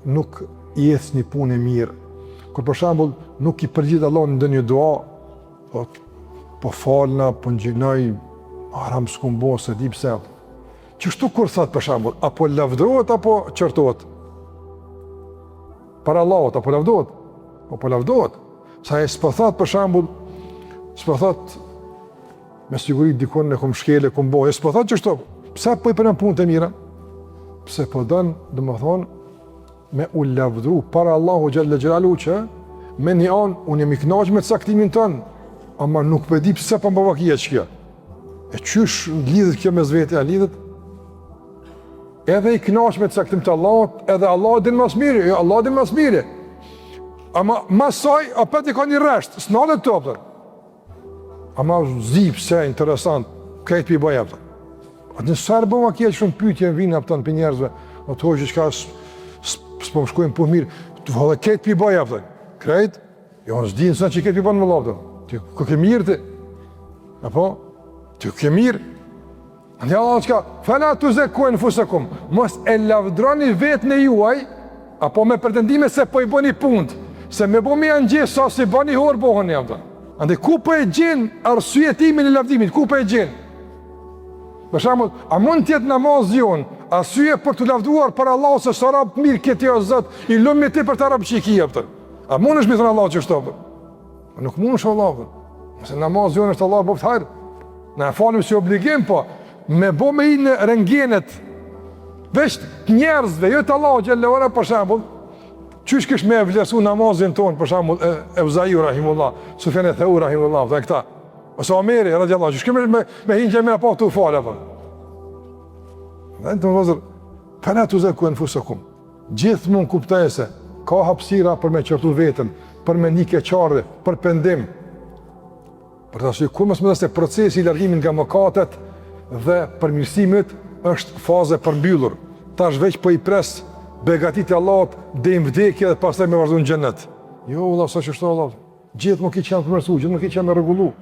Nuk i ecë një punë e mirë, kur për shembull nuk i përgjigjet Allah në ndonjë dua, po falna, po ngjynoj, haram s'kum bo, se di pse. Qështu kur thot për shembull, apo lavdrohet apo qërtohet? Para Allahut apo lavdrohet? Apo lavdrohet. Sa e s'po thot për shembull, s'po thot me siguri dikon e kum shkele, kum bo, e s'po thot qështu, pse po i përmen punë të mira? Pse po don, domethënë, me u lavdru para Allahu xhalla xhelalu që me një anë unë jam i kënaqur me caktimin ton, ama nuk po di pse po më bëva kjo. E qysh lidhet kjo me vetë, a lidhet? Edhe i kënaqur me caktimin të Allahut, edhe Allah din më së miri, jo Allah din më së miri. Ama masoj apo ti ka një rresht, s'nalet topën. Ama zi pse interesant, këtë pi bëj atë. Atë sa bëva kjo shumë pyetje vinë afton për njerëzve, ato që ka s'po më shkojnë po mirë, të valla këtë pi bëj afton. Krejt? Jo s'di sa që këtë pi bën më loptë. Ti ku ke mirë ti? Apo ti ke mirë? Andi Allah çka, fala tuzaku anfusakum. Mos e lavdroni vetën e juaj, apo me pretendime se po i bëni punë, se me bëmi angjë sa si bëni hor bohën afton. Andi ku po e gjen arsyetimin e lavdimit? Ku po e gjen? Për shembull, a mund të jetë namazi jon arsye për të lavdruar për Allah se sa rab mirë këtë o Zot, i lëm me ti për të rab çiki aftë. A mundesh me thënë Allah që shtop? Nuk mundesh Allah. Se namazi jon është Allah bëft hajr. Na falim si obligim, po me bë me i në rëngjenet veç njerëzve, jo të Allah xhallahu ala për shembull, çysh kish me vlerësu namazin ton për shembull Evzaiu rahimullah, Sufjan e-Thauri rahimullah, dhe këta. Ose Omeri radiallahu, çka me hinjë me apo tu fal apo. Dhe të vëzër, fala tuzaku anfusakum. Gjithmonë kuptoj se ka hapësira për me qortu veten, për me një keqardhje, për pendim. Për të thënë kur mos më se procesi i largimit nga mëkatet dhe përmirësimit është fazë e përmbyllur. Tash veç po i pres begatit e Allahut deri në vdekje dhe pastaj me vazhdon në xhenet. Jo, vëllai, sa çështë Allah. Gjithmonë që janë përmirësuar, gjithmonë që janë rregulluar.